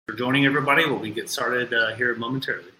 for joining, everybody. We'll get started here momentarily.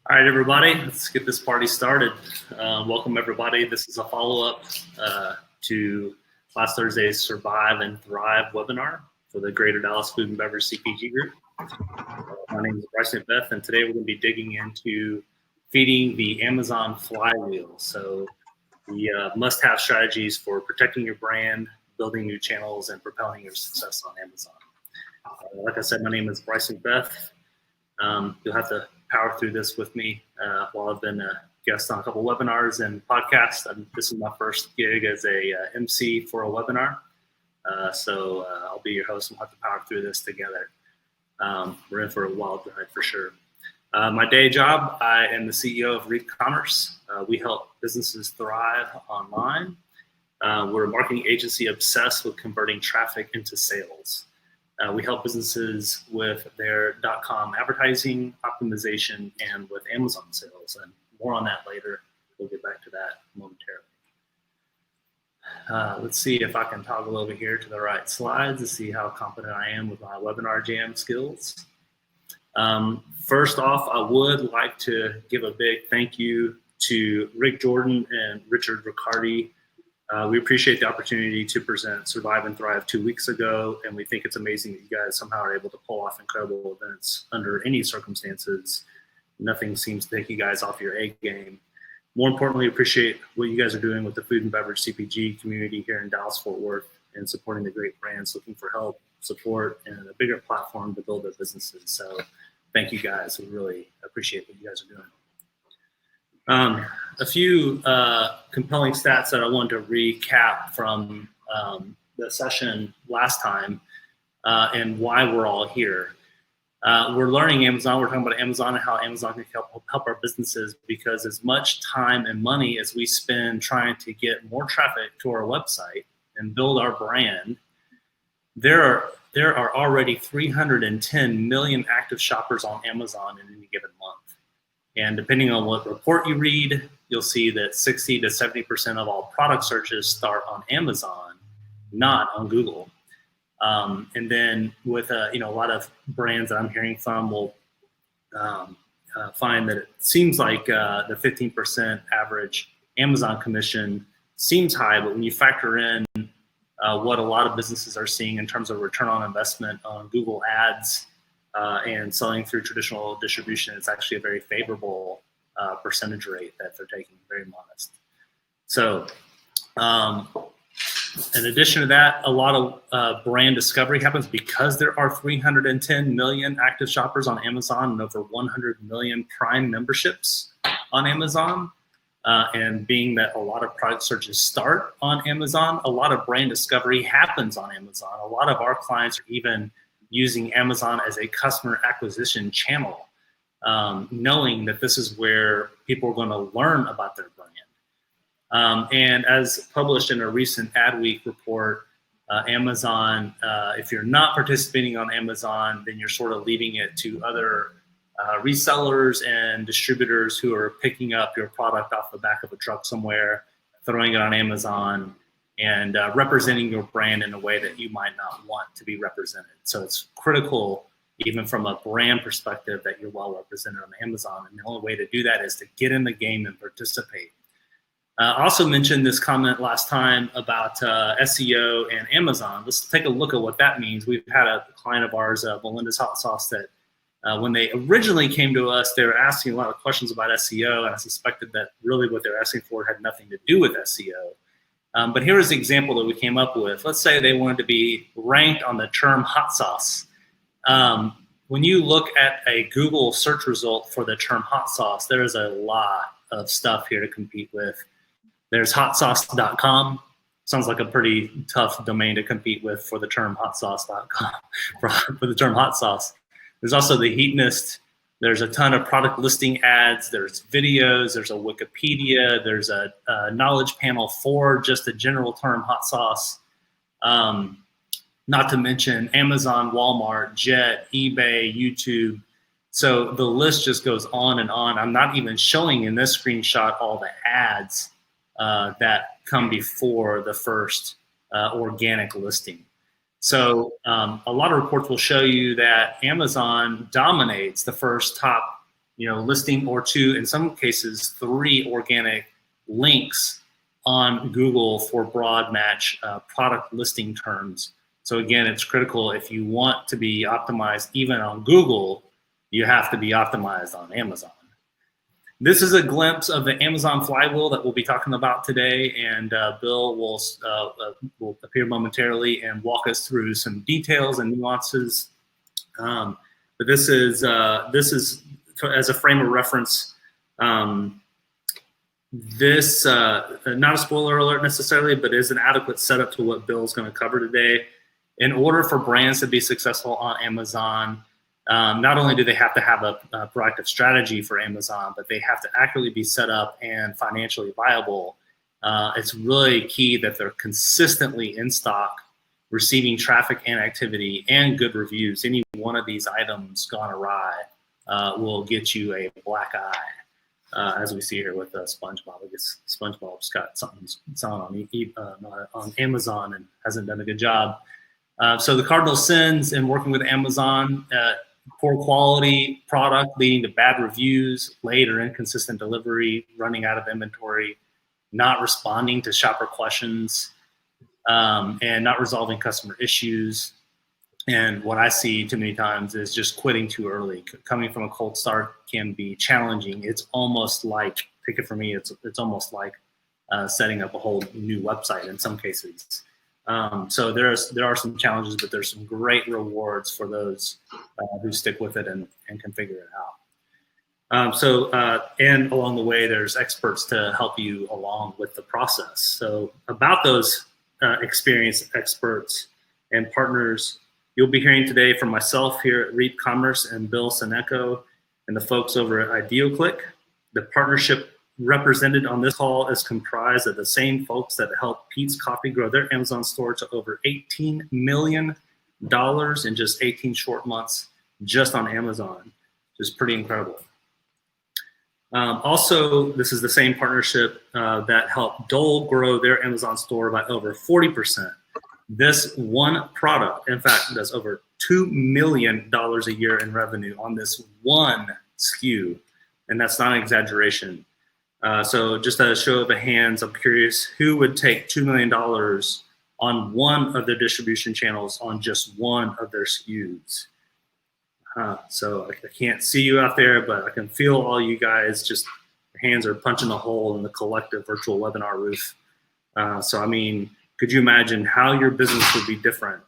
All right, everybody, let's get this party started. Welcome, everybody. This is a follow-up to last Thursday's Survive and Thrive webinar for the Greater Dallas Food and Beverage CPG Group. My name is Bryson Beth, and today we're going to be digging into feeding the Amazon FlyWheel. So the must-have strategies for protecting your brand, building new channels, and propelling your success on Amazon. Like I said, my name is Bryson Beth. You'll have to power through this with me while I've been a guest on a couple webinars and podcasts. This is my first gig as a MC for a webinar. So I'll be your host and we'll have to power through this together. We're in for a wild ride for sure. My day job, I am the CEO of Reef Commerce. We help businesses thrive online. We're a marketing agency obsessed with converting traffic into sales. We help businesses with their .com advertising optimization and with Amazon sales, and more on that later. We'll get back to that momentarily. Let's see if I can toggle over here to the right slides to see how confident I am with my webinar jam skills. First off, I would like to give a big thank you to Rick Jordan and Richard Riccardi. We appreciate the opportunity to present Survive and Thrive 2 weeks ago, and we think it's amazing that you guys somehow are able to pull off incredible events under any circumstances. Nothing seems to take you guys off your A game. More importantly, appreciate what you guys are doing with the food and beverage CPG community here in Dallas-Fort Worth and supporting the great brands looking for help, support, and a bigger platform to build their businesses. So thank you guys. We really appreciate what you guys are doing. A few compelling stats that I wanted to recap from the session last time and why we're all here. We're learning Amazon. We're talking about Amazon and how Amazon can help our businesses, because as much time and money as we spend trying to get more traffic to our website and build our brand, there are already 310 million active shoppers on Amazon in any given month. And depending on what report you read, you'll see that 60 to 70% of all product searches start on Amazon, not on Google. And then with a lot of brands that I'm hearing from will find that it seems like the 15% average Amazon commission seems high, but when you factor in what a lot of businesses are seeing in terms of return on investment on Google Ads, and selling through traditional distribution, it's actually a very favorable percentage rate that they're taking, very modest. So in addition to that, a lot of brand discovery happens because there are 310 million active shoppers on Amazon and over 100 million Prime memberships on Amazon. And being that a lot of product searches start on Amazon, a lot of brand discovery happens on Amazon. A lot of our clients are even using Amazon as a customer acquisition channel, knowing that this is where people are going to learn about their brand. And as published in a recent Adweek report, Amazon, if you're not participating on Amazon, then you're sort of leaving it to other resellers and distributors who are picking up your product off the back of a truck somewhere, throwing it on Amazon, and representing your brand in a way that you might not want to be represented. So it's critical, even from a brand perspective, that you're well represented on Amazon. And the only way to do that is to get in the game and participate. I also mentioned this comment last time about SEO and Amazon. Let's take a look at what that means. We've had a client of ours, Melinda's Hot Sauce, that when they originally came to us, they were asking a lot of questions about SEO, and I suspected that really what they're asking for had nothing to do with SEO. But here is the example that we came up with. Let's say they wanted to be ranked on the term hot sauce. when you look at a Google search result for the term hot sauce, there is a lot of stuff here to compete with. There's hotsauce.com. Sounds like a pretty tough domain to compete with for the term hotsauce.com, for the term hot sauce. There's also the Heatnist. There's a ton of product listing ads. There's videos. There's a Wikipedia. There's a knowledge panel for just the general term hot sauce. Not to mention Amazon, Walmart, Jet, eBay, YouTube. So the list just goes on and on. I'm not even showing in this screenshot all the ads that come before the first organic listing. So a lot of reports will show you that Amazon dominates the first top, listing or two, in some cases 3 organic links on Google for broad match product listing terms. So again, it's critical if you want to be optimized even on Google, you have to be optimized on Amazon. This is a glimpse of the Amazon FlyWheel that we'll be talking about today, and Bill will appear momentarily and walk us through some details and nuances. But this is as a frame of reference. This not a spoiler alert necessarily, but is an adequate setup to what Bill's going to cover today. In order for brands to be successful on Amazon, not only do they have to have a proactive strategy for Amazon, but they have to accurately be set up and financially viable. It's really key that they're consistently in stock, receiving traffic and activity and good reviews. Any one of these items gone awry will get you a black eye, as we see here with SpongeBob. I guess SpongeBob's got something selling on Amazon and hasn't done a good job. So the cardinal sins in working with Amazon, poor quality product leading to bad reviews, late or inconsistent delivery, running out of inventory, not responding to shopper questions, and not resolving customer issues. And what I see too many times is just quitting too early. Coming from a cold start can be challenging. It's almost like, take it from me, it's almost like setting up a whole new website in some cases. So there are some challenges, but there's some great rewards for those who stick with it and can figure it out. And along the way, there's experts to help you along with the process. So about those experienced experts and partners, you'll be hearing today from myself here at Reap Commerce and Bill Seneco and the folks over at IdealClick. The partnership represented on this call is comprised of the same folks that helped Pete's Coffee grow their Amazon store to over $18 million in just 18 short months just on Amazon, which is pretty incredible. Also, this is the same partnership that helped Dole grow their Amazon store by over 40%. This one product, in fact, does over $2 million a year in revenue on this one SKU, and that's not an exaggeration. So just a show of the hands, I'm curious who would take $2 million on one of their distribution channels on just one of their SKUs. So I can't see you out there, but I can feel all you guys, just your hands are punching a hole in the collective virtual webinar roof. So I mean, could you imagine how your business would be different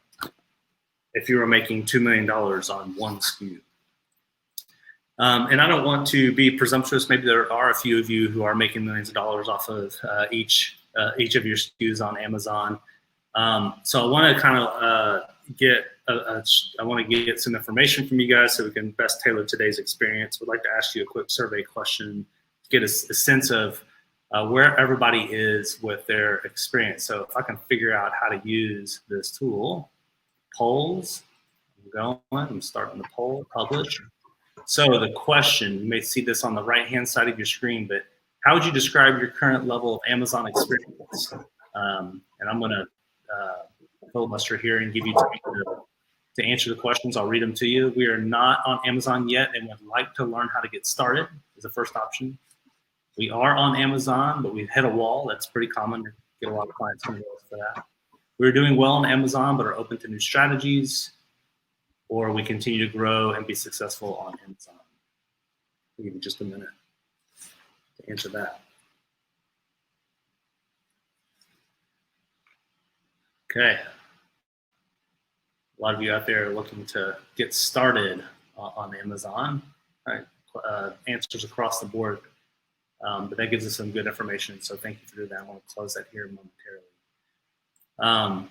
if you were making $2 million on one SKU? And I don't want to be presumptuous. Maybe there are a few of you who are making millions of dollars off of each of your SKUs on Amazon. So I want to kind of get some information from you guys so we can best tailor today's experience. We'd like to ask you a quick survey question to get a sense of where everybody is with their experience. So if I can figure out how to use this tool, polls, I'm starting the poll, publish. So the question, you may see this on the right-hand side of your screen, but how would you describe your current level of Amazon experience? And I'm going to filibuster here and give you time to answer the questions. I'll read them to you. We are not on Amazon yet and would like to learn how to get started is the first option. We are on Amazon, but we've hit a wall. That's pretty common to get a lot of clients coming to us for that. We're doing well on Amazon, but are open to new strategies, or we continue to grow and be successful on Amazon. I'll give you just a minute to answer that. Okay. A lot of you out there are looking to get started on Amazon. Right? Answers across the board, but that gives us some good information. So thank you for doing that. I want to close that here momentarily.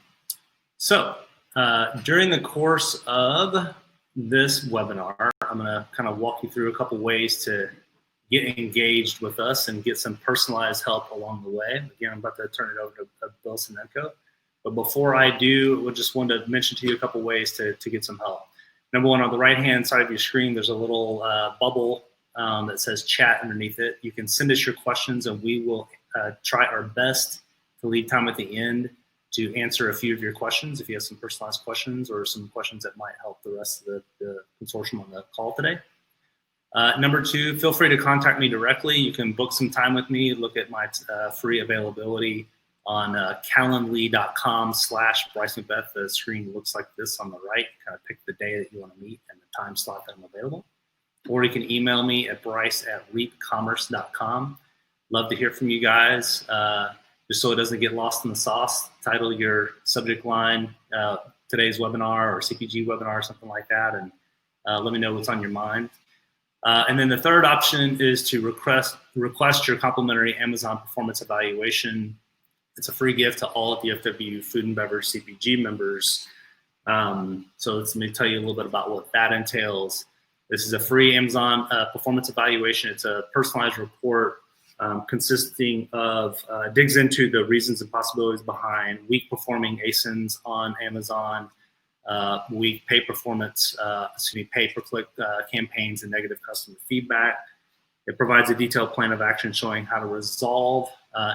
During the course of this webinar, I'm going to kind of walk you through a couple ways to get engaged with us and get some personalized help along the way. Again, I'm about to turn it over to Bill Sinenko. But before I do, I just wanted to mention to you a couple ways to get some help. Number one, on the right-hand side of your screen, there's a little bubble that says chat underneath it. You can send us your questions, and we will try our best to leave time at the end to answer a few of your questions if you have some personalized questions or some questions that might help the rest of the consortium on the call today. Number two, feel free to contact me directly. You can book some time with me, look at my free availability on calendly.com/Bryce Macbeth. The screen looks like this on the right. Kind of pick the day that you want to meet and the time slot that I'm available. Or you can email me at bryce@reapcommerce.com. Love to hear from you guys. Just so it doesn't get lost in the sauce, title your subject line, today's webinar or CPG webinar or something like that, and let me know what's on your mind. And then the third option is to request your complimentary Amazon performance evaluation. It's a free gift to all of the FW Food and Beverage CPG members. So let me tell you a little bit about what that entails. This is a free Amazon performance evaluation. It's a personalized report consisting of, digs into the reasons and possibilities behind weak performing ASINs on Amazon, weak pay per click campaigns and negative customer feedback. It provides a detailed plan of action showing how to resolve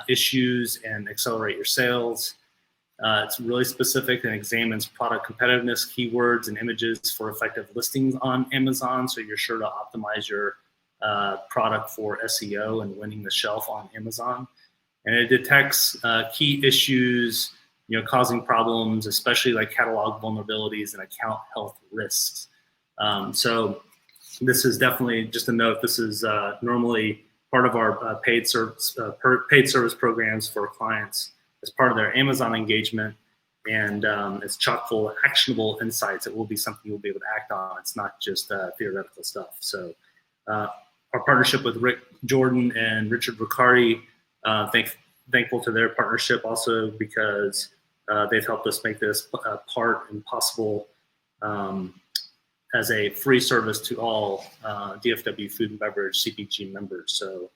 issues and accelerate your sales. It's really specific and examines product competitiveness, keywords, and images for effective listings on Amazon, so you're sure to optimize your product for SEO and winning the shelf on Amazon. And it detects key issues, causing problems, especially like catalog vulnerabilities and account health risks. So this is definitely, just a note, this is normally part of our paid service programs for clients as part of their Amazon engagement, and it's chock full of actionable insights. It will be something you'll be able to act on. It's not just theoretical stuff. So our partnership with Rick Jordan and Richard Riccardi, thankful to their partnership also, because they've helped us make this part and possible as a free service to all DFW Food and Beverage CPG members. So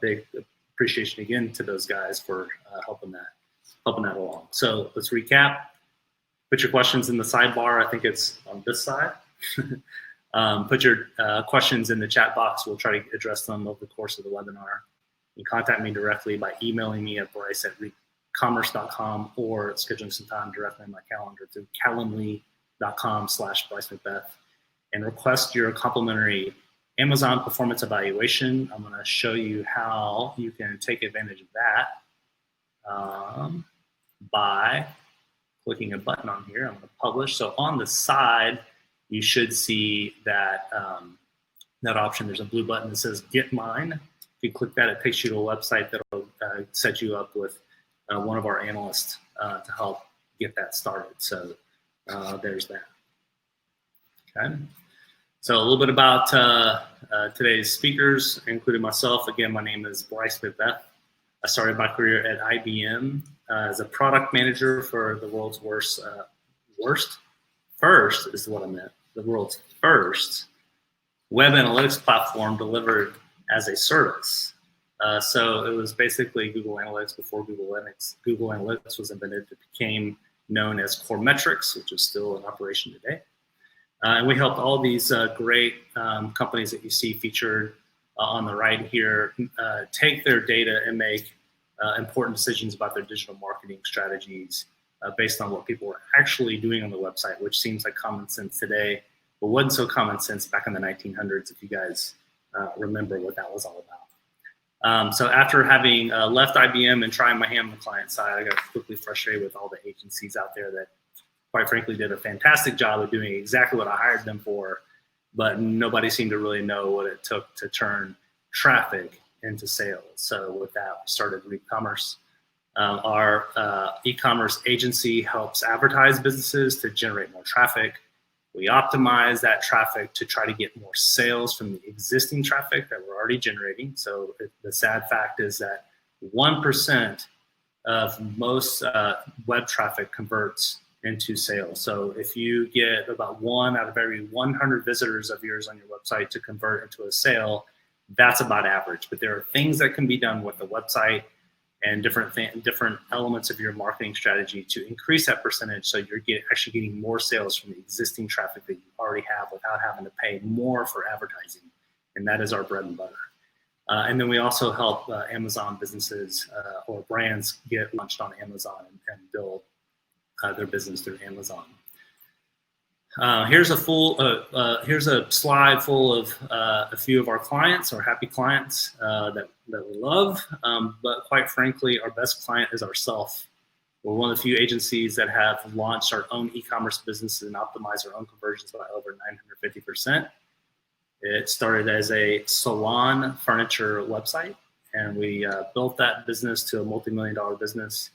big appreciation again to those guys for helping that along. So let's recap. Put your questions in the sidebar. I think it's on this side. Put your questions in the chat box. We'll try to address them over the course of the webinar. You can contact me directly by emailing me at bryce@reapcommerce.com or scheduling some time directly in my calendar through calendly.com/Bryce Macbeth, and request your complimentary Amazon performance evaluation. I'm going to show you how you can take advantage of that by clicking a button on here. I'm going to publish. So on the side, you should see that that option. There's a blue button that says Get Mine. If you click that, it takes you to a website that will set you up with one of our analysts to help get that started. So there's that. Okay. So a little bit about today's speakers, including myself. Again, my name is Bryce Macbeth. I started my career at IBM as a product manager for the world's first is what I meant. The world's first web analytics platform delivered as a service. So it was basically Google Analytics before Google Analytics was invented. It became known as Core Metrics, which is still in operation today. And we helped all these great companies that you see featured on the right here take their data and make important decisions about their digital marketing strategies based on what people were actually doing on the website, which seems like common sense today, but wasn't so common sense back in the 1900s, if you guys remember what that was all about. So after having left IBM and trying my hand on the client side, I got quickly frustrated with all the agencies out there that, quite frankly, did a fantastic job of doing exactly what I hired them for, but nobody seemed to really know what it took to turn traffic into sales. So with that, we started Reap Commerce. Our e-commerce agency helps advertise businesses to generate more traffic. We optimize that traffic to try to get more sales from the existing traffic that we're already generating. So the sad fact is that 1% of most web traffic converts into sales. So if you get about 1 out of every 100 visitors of yours on your website to convert into a sale, that's about average. But there are things that can be done with the website and different elements of your marketing strategy to increase that percentage, so you're actually getting more sales from the existing traffic that you already have without having to pay more for advertising. And that is our bread and butter. And then we also help Amazon businesses or brands get launched on Amazon and build their business through Amazon. Here's a slide full of a few of our clients, our happy clients that we love. But quite frankly, our best client is ourselves. We're one of the few agencies that have launched our own e-commerce businesses and optimized our own conversions by over 950%. It started as a salon furniture website, and we built that business to a multi-million-dollar business,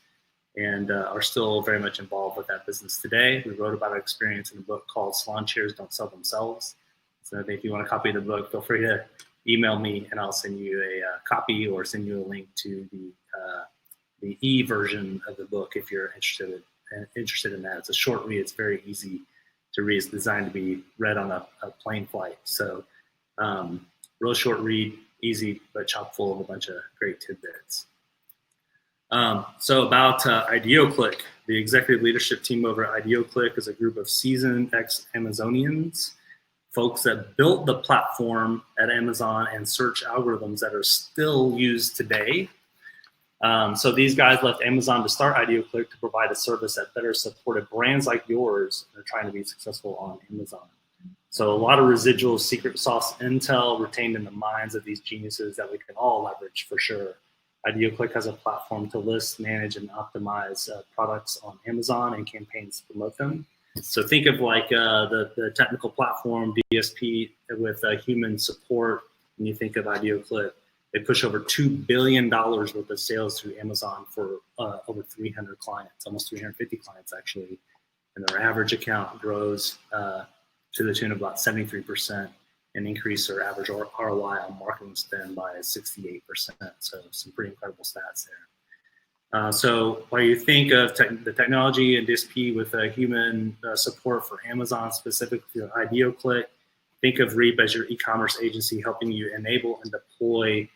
and are still very much involved with that business today. We wrote about our experience in a book called Salon Chairs Don't Sell Themselves. So if you want a copy of the book, feel free to email me and I'll send you a copy or send you a link to the e-version of the book if you're interested in that. It's a short read. It's very easy to read. It's designed to be read on a plane flight. So real short read, easy, but chock full of a bunch of great tidbits. So about IdeoClick, the executive leadership team over at IdeoClick is a group of seasoned ex-Amazonians, folks that built the platform at Amazon and search algorithms that are still used today. So these guys left Amazon to start IdeoClick to provide a service that better supported brands like yours that are trying to be successful on Amazon. So a lot of residual secret sauce intel retained in the minds of these geniuses that we can all leverage for sure. IdeoClick has a platform to list, manage, and optimize products on Amazon and campaigns to promote them. So think of like the technical platform, DSP, with human support. When you think of IdeoClick, they push over $2 billion worth of sales through Amazon for over 300 clients, almost 350 clients actually. And their average account grows to the tune of about 73%. And increase their average ROI on marketing spend by 68%. So some pretty incredible stats there. So while you think of the technology and DSP with human support for Amazon, specifically IdeoClick, think of Reap as your e-commerce agency helping you enable and deploy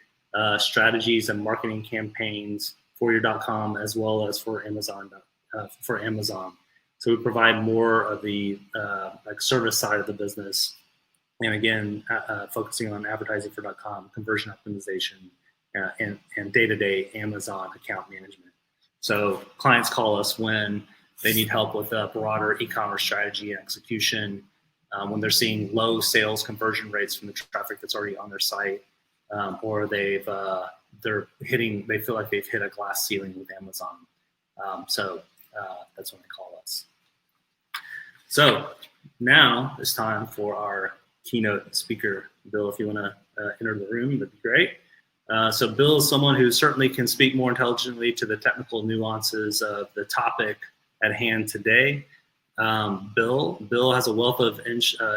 strategies and marketing campaigns for your .com as well as for Amazon. So we provide more of the like service side of the business. And again, focusing on advertising for .com, conversion optimization, and day-to-day Amazon account management. So clients call us when they need help with a broader e-commerce strategy and execution, when they're seeing low sales conversion rates from the traffic that's already on their site, or they feel like they've hit a glass ceiling with Amazon. So that's when they call us. So now it's time for our keynote speaker. Bill, if you want to enter the room, that'd be great. So Bill is someone who certainly can speak more intelligently to the technical nuances of the topic at hand today. Bill has a wealth of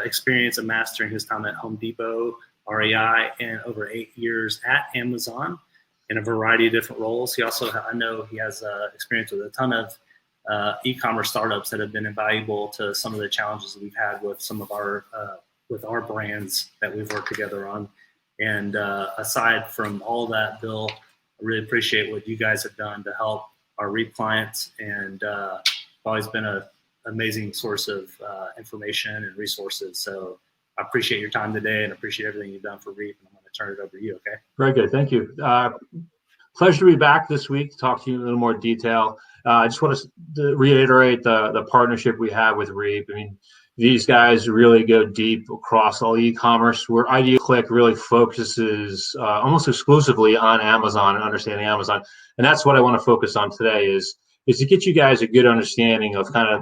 experience of mastering his time at Home Depot, REI, and over 8 years at Amazon in a variety of different roles. He also, I know he has experience with a ton of e-commerce startups that have been invaluable to some of the challenges that we've had with some of our with our brands that we've worked together on. And aside from all that, Bill, I really appreciate what you guys have done to help our Reap clients, and always been an amazing source of information and resources. So I appreciate your time today and appreciate everything you've done for Reap. And I'm going to turn it over to you, okay? Very good, thank you. Pleasure to be back this week to talk to you in a little more detail. I just want to reiterate the partnership we have with Reap. I mean, these guys really go deep across all e-commerce, where IdeoClick really focuses almost exclusively on Amazon and understanding Amazon. And that's what I want to focus on today is to get you guys a good understanding of kind of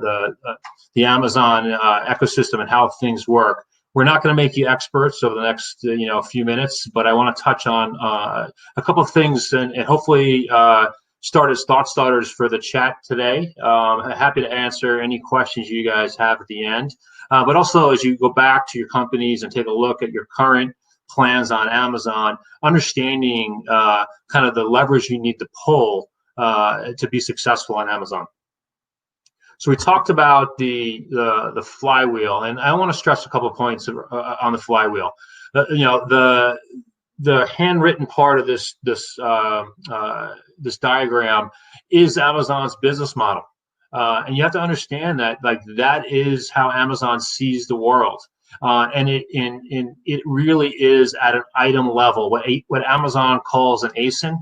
the Amazon ecosystem and how things work. We're not going to make you experts over the next few minutes, but I want to touch on a couple of things and hopefully start as thought starters for the chat today. Happy to answer any questions you guys have at the end. But also, as you go back to your companies and take a look at your current plans on Amazon, understanding kind of the leverage you need to pull to be successful on Amazon. So we talked about the flywheel, and I want to stress a couple of points on the flywheel. The handwritten part of this diagram is Amazon's business model, and you have to understand that that is how Amazon sees the world, and it really is at an item level. What Amazon calls an ASIN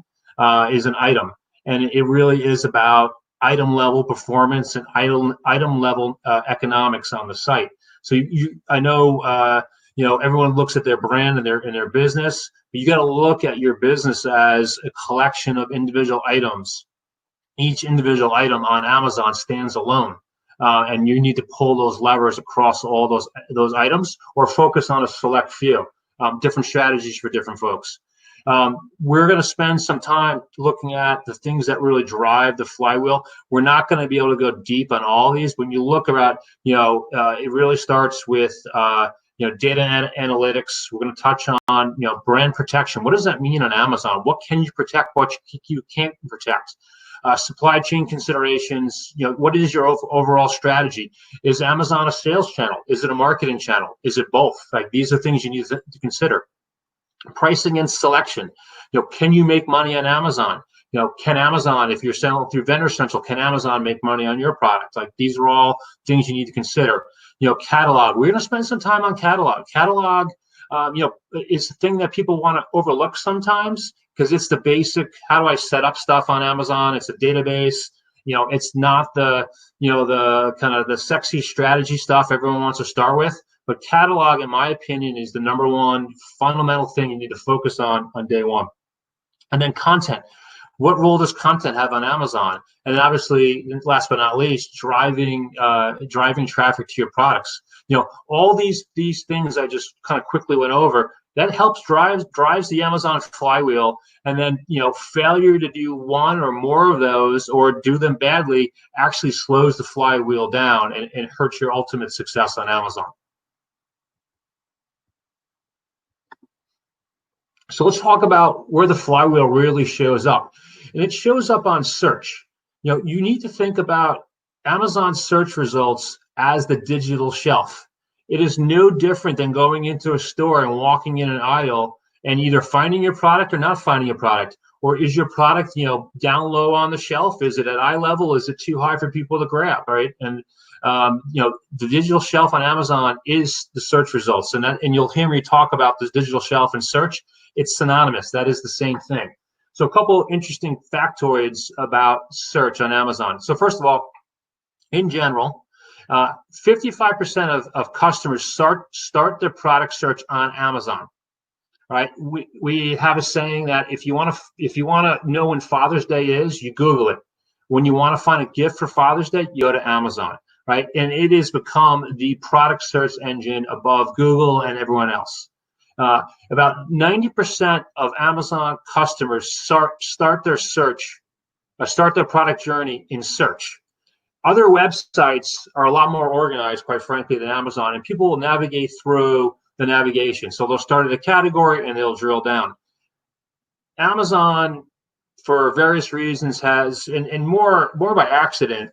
is an item, and it really is about item level performance and item level economics on the site. So I know everyone looks at their brand and their business, but you got to look at your business as a collection of individual items. Each individual item on Amazon stands alone, and you need to pull those levers across all those items, or focus on a select few. Different strategies for different folks. We're going to spend some time looking at the things that really drive the flywheel. We're not going to be able to go deep on all these. When you look about, it really starts with, data analytics. We're going to touch on, brand protection. What does that mean on Amazon? What can you protect? What you can't protect? Supply chain considerations. What is your overall strategy? Is Amazon a sales channel? Is it a marketing channel? Is it both? These are things you need to consider. Pricing and selection. Can you make money on Amazon? Can Amazon, if you're selling through Vendor Central, can Amazon make money on your product? These are all things you need to consider. Catalog. We're going to spend some time on catalog. Catalog, is the thing that people want to overlook sometimes, because it's the basic. How do I set up stuff on Amazon? It's a database. It's not the kind of the sexy strategy stuff everyone wants to start with. But catalog, in my opinion, is the number one fundamental thing you need to focus on day one. And then content. What role does content have on Amazon? And then obviously, last but not least, driving traffic to your products. All these things I just kind of quickly went over, that helps drives the Amazon flywheel. And then, failure to do one or more of those, or do them badly, actually slows the flywheel down and hurts your ultimate success on Amazon. So let's talk about where the flywheel really shows up. And it shows up on search. You need to think about Amazon search results as the digital shelf. It is no different than going into a store and walking in an aisle and either finding your product or not finding your product. Or is your product, down low on the shelf? Is it at eye level? Is it too high for people to grab, right? And the digital shelf on Amazon is the search results, and you'll hear me talk about this digital shelf and search. It's synonymous. That is the same thing. So a couple interesting factoids about search on Amazon. So first of all, in general, 55% of customers start their product search on Amazon. Right? We have a saying that if you want to know when Father's Day is, you Google it. When you want to find a gift for Father's Day, you go to Amazon. Right? And it has become the product search engine above Google and everyone else. About 90% of Amazon customers start their product journey in search. Other websites are a lot more organized, quite frankly, than Amazon, and people will navigate through the navigation. So they'll start at a category and they'll drill down. Amazon, for various reasons, has, and more by accident,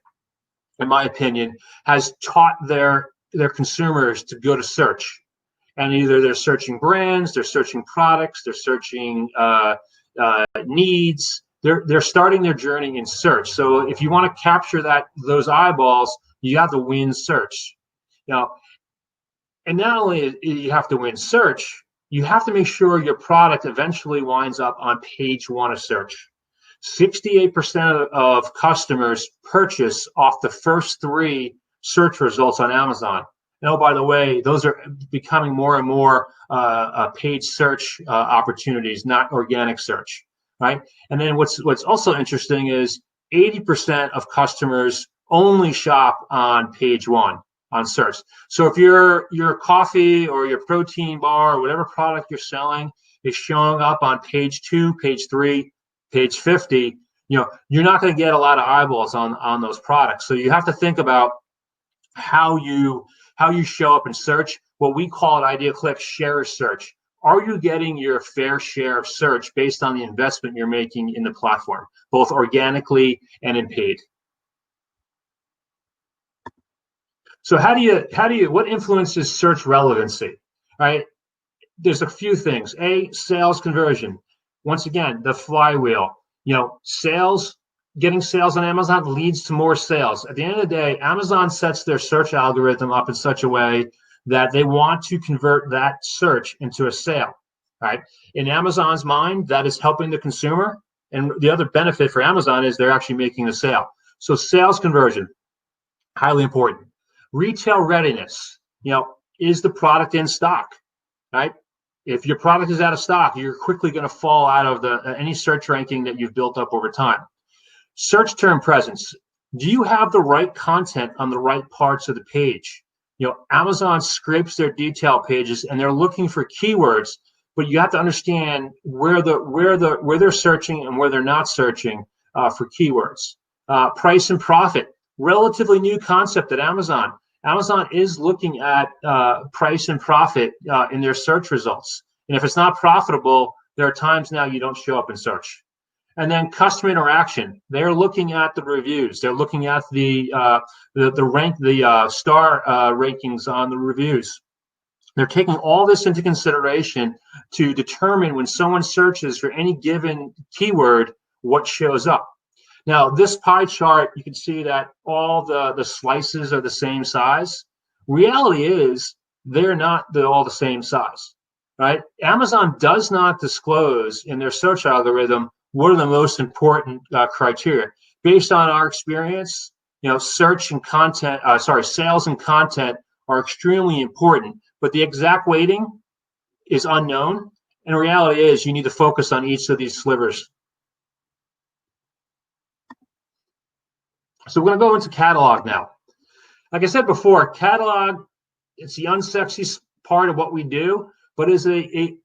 in my opinion, has taught their consumers to go to search. And either they're searching brands, they're searching products, they're searching needs. They're starting their journey in search. So if you want to capture those eyeballs, you have to win search. And not only you have to win search, you have to make sure your product eventually winds up on page one of search. 68% of customers purchase off the first 3 search results on Amazon. And oh, by the way, those are becoming more and more paid search opportunities, not organic search, right? And then what's also interesting is 80% of customers only shop on page 1 on search. So if your coffee or your protein bar or whatever product you're selling is showing up on page 2, page 3, page 50, you're not going to get a lot of eyeballs on those products. So you have to think about how you show up in search. What we call at IdeaClick share of search. Are you getting your fair share of search based on the investment you're making in the platform, both organically and in paid? So what influences search relevancy, right? There's a few things. Sales conversion. Once again, the flywheel. Sales, getting sales on Amazon leads to more sales. At the end of the day, Amazon sets their search algorithm up in such a way that they want to convert that search into a sale, right? In Amazon's mind, that is helping the consumer. And the other benefit for Amazon is they're actually making a sale. So sales conversion, highly important. Retail readiness, is the product in stock, right? If your product is out of stock, you're quickly going to fall out of any search ranking that you've built up over time. Search term presence. Do you have the right content on the right parts of the page? Amazon scrapes their detail pages and they're looking for keywords, but you have to understand where they're searching and where they're not searching for keywords. Price and profit, relatively new concept at Amazon. Amazon is looking at price and profit in their search results. And if it's not profitable, there are times now you don't show up in search. And then customer interaction. They're looking at the reviews. They're looking at the star rankings on the reviews. They're taking all this into consideration to determine when someone searches for any given keyword, what shows up. Now, this pie chart, you can see that all the slices are the same size. Reality is they're not all the same size, right? Amazon does not disclose in their search algorithm what are the most important criteria. Based on our experience, sales and content are extremely important, but the exact weighting is unknown. And the reality is you need to focus on each of these slivers. So we're going to go into catalog now. Like I said before, catalog, it's the unsexy part of what we do, but is a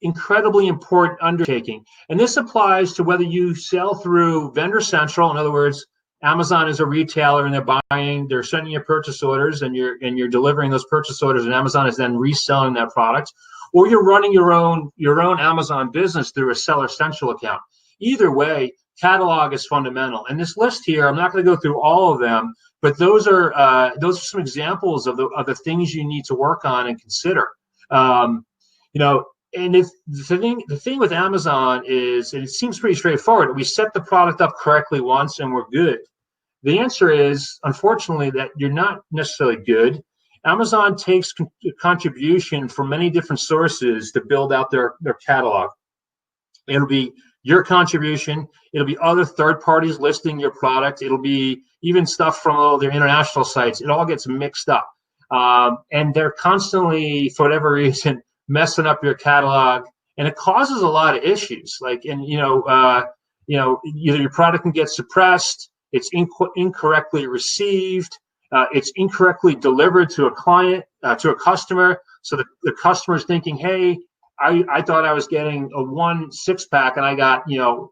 incredibly important undertaking. And this applies to whether you sell through Vendor Central. In other words, Amazon is a retailer and they're sending you purchase orders and you're delivering those purchase orders, and Amazon is then reselling that product, or you're running your own Amazon business through a Seller Central account. Either way, catalog is fundamental. And this list here, I'm not going to go through all of them, but those are some examples of the things you need to work on and consider. And if the thing with Amazon is, and it seems pretty straightforward, we set the product up correctly once and we're good. The answer is, unfortunately, that you're not necessarily good. Amazon takes contribution from many different sources to build out their catalog. It'll be your contribution. It'll be other third parties listing your product. It'll be even stuff from all their international sites. It all gets mixed up. And they're constantly, for whatever reason, messing up your catalog, and it causes a lot of issues. Either your product can get suppressed, it's incorrectly received, it's incorrectly delivered to a client, to a customer. So the customer's thinking, hey, I thought I was getting a 1 6-pack and I got,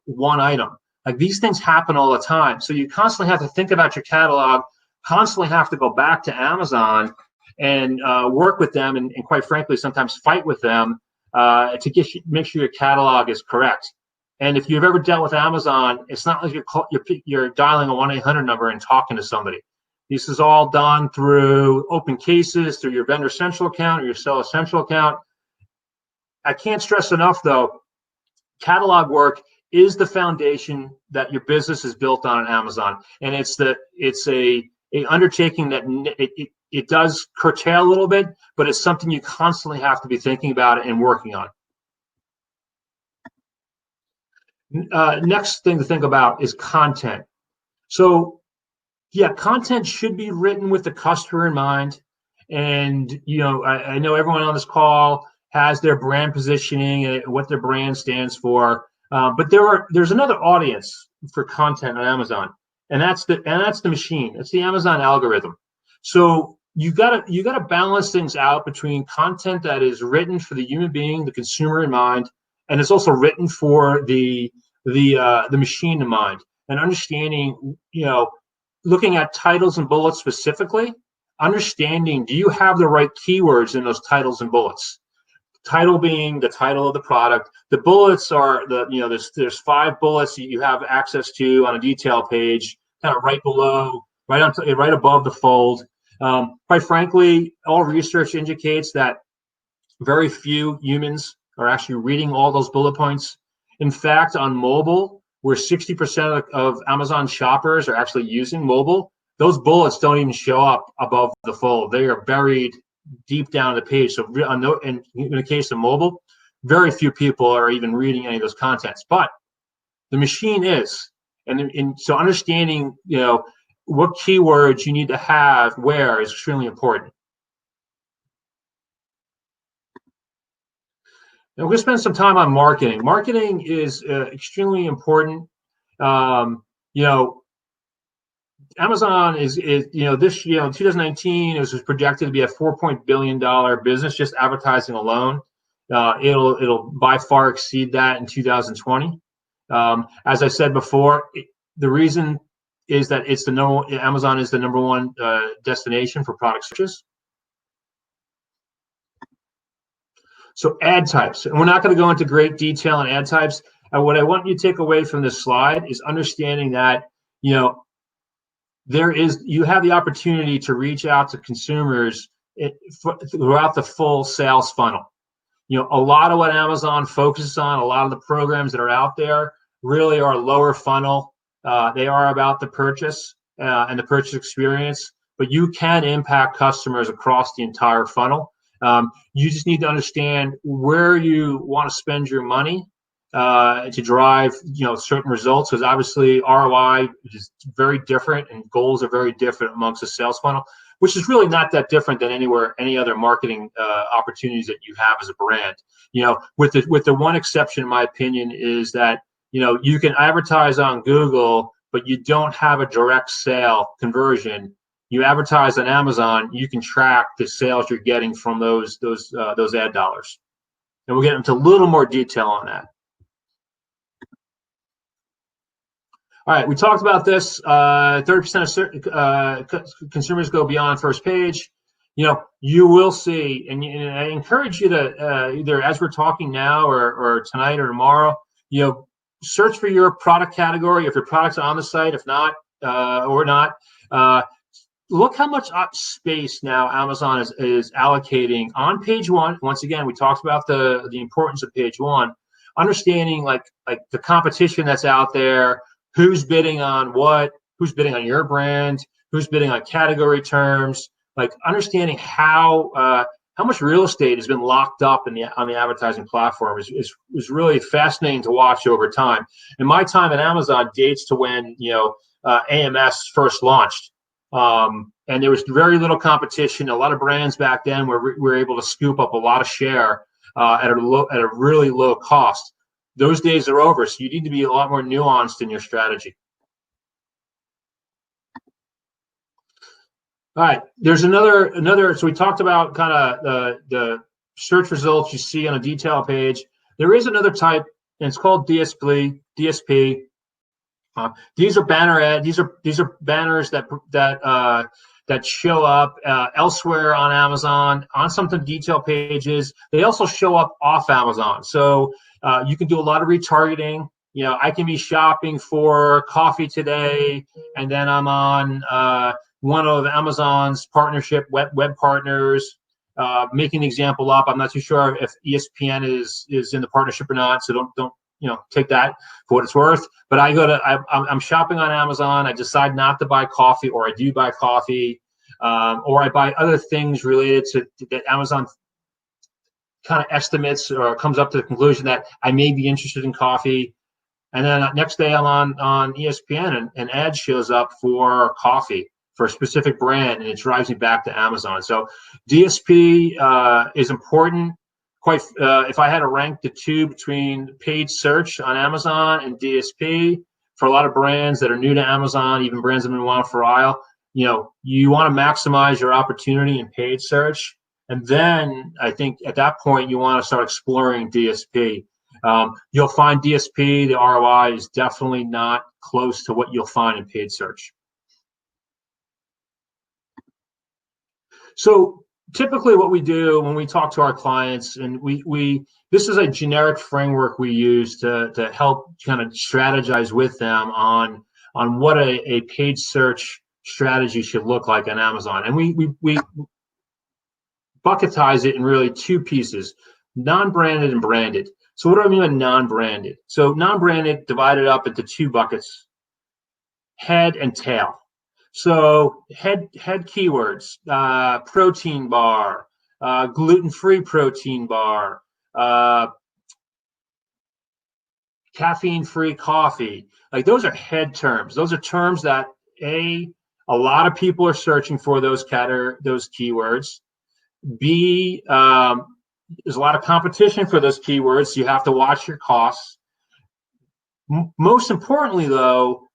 one item. Like, these things happen all the time. So you constantly have to think about your catalog, constantly have to go back to Amazon and work with them, and quite frankly, sometimes fight with them to make sure your catalog is correct. And if you've ever dealt with Amazon, it's not like you're dialing a 1-800 number and talking to somebody. This is all done through open cases, through your Vendor Central account or your Seller Central account. I can't stress enough, though, catalog work is the foundation that your business is built on Amazon, and it's a undertaking that it does curtail a little bit, but it's something you constantly have to be thinking about and working on. Next thing to think about is content. So, yeah, content should be written with the customer in mind. And I know everyone on this call has their brand positioning and what their brand stands for, but there's another audience for content on Amazon, and that's the machine. It's the Amazon algorithm. So you gotta balance things out between content that is written for the human being, the consumer in mind, and it's also written for the machine in mind. and understanding, looking at titles and bullets specifically, understanding, do you have the right keywords in those titles and bullets? Title being the title of the product. The bullets are there's 5 bullets that you have access to on a detail page, kind of right below, right above the fold. Quite frankly, all research indicates that very few humans are actually reading all those bullet points. In fact, on mobile, where 60% of Amazon shoppers are actually using mobile, those bullets don't even show up above the fold. They are buried deep down the page. So in the case of mobile, very few people are even reading any of those contents, but the machine is. And so understanding, what keywords you need to have where is extremely important. And we're going to spend some time on marketing. Marketing is extremely important. Amazon is this 2019 it was projected to be a $4 billion business, just advertising alone. It'll by far exceed that in 2020. As I said before, the reason is that Amazon is the #1 destination for product searches. So ad types, and we're not going to go into great detail on ad types. What I want you to take away from this slide is understanding that you have the opportunity to reach out to consumers throughout the full sales funnel. A lot of what Amazon focuses on, a lot of the programs that are out there really are lower funnel. They are about the purchase and the purchase experience, but you can impact customers across the entire funnel. You just need to understand where you want to spend your money to drive certain results, because obviously ROI is very different and goals are very different amongst the sales funnel, which is really not that different than any other marketing opportunities that you have as a brand. With the one exception, in my opinion, is that you can advertise on Google, but you don't have a direct sale conversion. You advertise on Amazon, you can track the sales you're getting from those ad dollars, and we'll get into a little more detail on that. All right, we talked about this. 30% of consumers go beyond first page. You will see, and I encourage you to either as we're talking now or tonight or tomorrow, search for your product category if your product's on the site. If not, or not, look how much space now Amazon is allocating on page 1. Once again, we talked about the importance of page 1. Understanding like the competition that's out there. Who's bidding on what? Who's bidding on your brand? Who's bidding on category terms? Like understanding how much real estate has been locked up on the advertising platform is really fascinating to watch over time. And my time at Amazon dates to when AMS first launched, and there was very little competition. A lot of brands back then were able to scoop up a lot of share at a really low cost. Those days are over, so you need to be a lot more nuanced in your strategy. All right, there's another. So we talked about kind of the search results you see on a detail page. There is another type, and it's called DSP. These are banner ads. These are banners that show up elsewhere on Amazon on some of the detail pages. They also show up off Amazon, so you can do a lot of retargeting. I can be shopping for coffee today, and then I'm on one of Amazon's partnership web partners. Making an example up, I'm not too sure if ESPN is in the partnership or not, so don't take that for what it's worth. But I'm shopping on Amazon. I decide not to buy coffee, or I do buy coffee, or I buy other things related to that Amazon kind of estimates or comes up to the conclusion that I may be interested in coffee. And then next day I'm on ESPN and an ad shows up for coffee for a specific brand, and it drives me back to Amazon. So DSP is important. If I had to rank the two between paid search on Amazon and DSP, for a lot of brands that are new to Amazon, even brands that have been around for a while, you want to maximize your opportunity in paid search. And then I think at that point you want to start exploring DSP. You'll find DSP, the ROI is definitely not close to what you'll find in paid search. So typically what we do when we talk to our clients, and this is a generic framework we use to help kind of strategize with them on what a paid search strategy should look like on Amazon. And we bucketize it in really two pieces, non-branded and branded. So what do I mean by non-branded? So non-branded divided up into two buckets, head and tail. So head keywords, protein bar, gluten-free protein bar, caffeine-free coffee. Like those are head terms. Those are terms that a lot of people are searching for those keywords. B, there's a lot of competition for those keywords. So you have to watch your costs. Most importantly, though,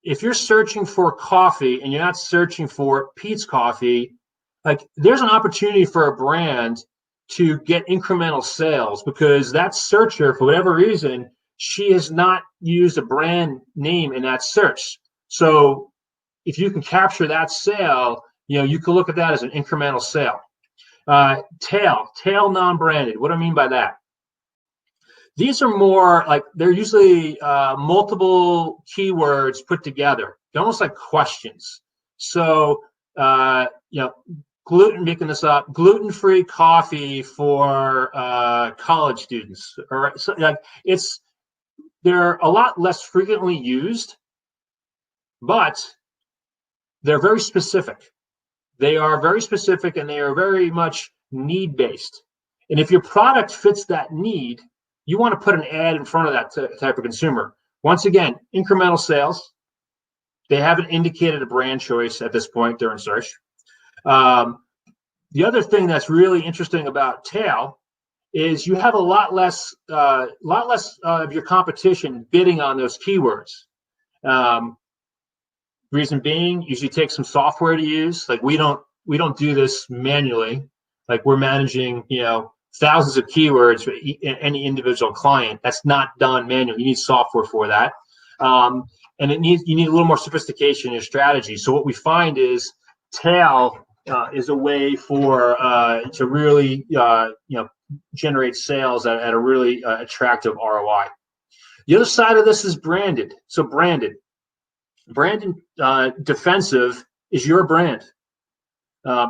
if you're searching for coffee and you're not searching for Pete's Coffee, like there's an opportunity for a brand to get incremental sales because that searcher, for whatever reason, she has not used a brand name in that search. So if you can capture that sale, you can look at that as an incremental sale. Tail non-branded. What do I mean by that? These are more like they're usually multiple keywords put together. They're almost like questions. So, making this up, gluten-free coffee for college students. Or so, like they're a lot less frequently used, but they're very specific. They are very specific and they are very much need-based. And if your product fits that need, you want to put an ad in front of that type of consumer. Once again, incremental sales. They haven't indicated a brand choice at this point during search. The other thing that's really interesting about tail is you have a lot less of your competition bidding on those keywords. Reason being, usually takes some software to use. Like we don't do this manually. Like we're managing, thousands of keywords for any individual client. That's not done manually. You need software for that, and you need a little more sophistication in your strategy. So what we find is tail is a way for to really generate sales at a really attractive ROI. The other side of this is branded. So branded defensive is your brand.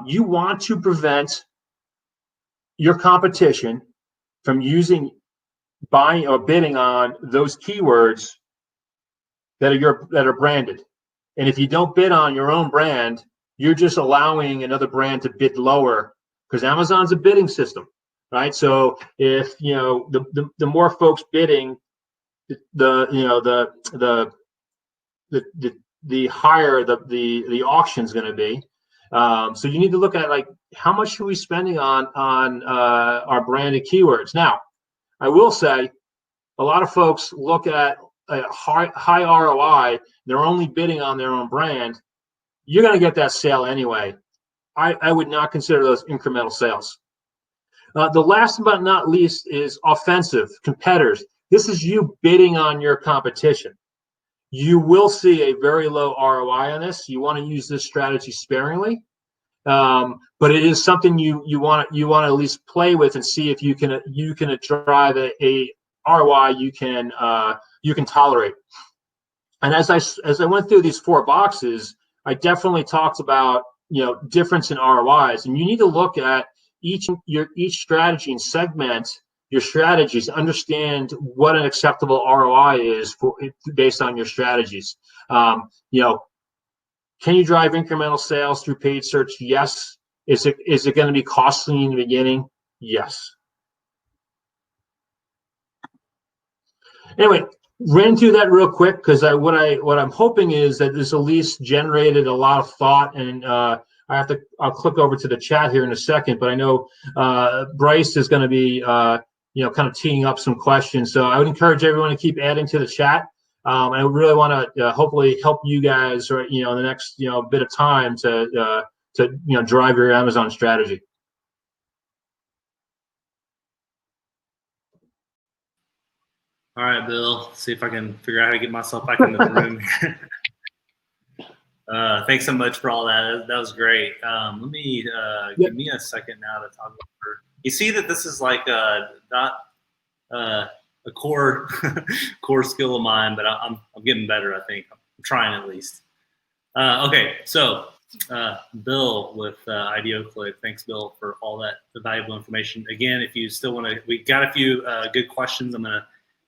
You want to prevent your competition from buying or bidding on those keywords that are branded. And if you don't bid on your own brand, you're just allowing another brand to bid lower because Amazon's a bidding system, right? So if the more folks bidding, the higher the auction's going to be. So you need to look at like how much are we spending on our branded keywords. Now, I will say a lot of folks look at a high ROI. They're only bidding on their own brand. You're going to get that sale anyway. I would not consider those incremental sales. The last but not least is offensive competitors. This is you bidding on your competition. You will see a very low ROI on this. You want to use this strategy sparingly, but it is something you want to at least play with and see if you can drive a ROI you can tolerate. And as I went through these 4 boxes, I definitely talked about difference in ROIs, and you need to look at each strategy and segment your strategies, understand what an acceptable ROI is based on your strategies. Can you drive incremental sales through paid search? Yes. Is it going to be costly in the beginning? Yes. Anyway, ran through that real quick because what I'm hoping is that this at least generated a lot of thought, and I'll click over to the chat here in a second, but I know Bryce is going to be kind of teeing up some questions. So I would encourage everyone to keep adding to the chat. I really want to hopefully help you guys, or in the next bit of time to drive your Amazon strategy. All right, Bill. See if I can figure out how to get myself back into the room here. Thanks so much for all that. That was great. Let me give me a second now to talk about. You see that this is like not a core core skill of mine, but I'm getting better. I think I'm trying at least. Okay, so Bill with IdeoClick. Thanks, Bill, for all that valuable information. Again, if you still want to, we got a few good questions. I'm gonna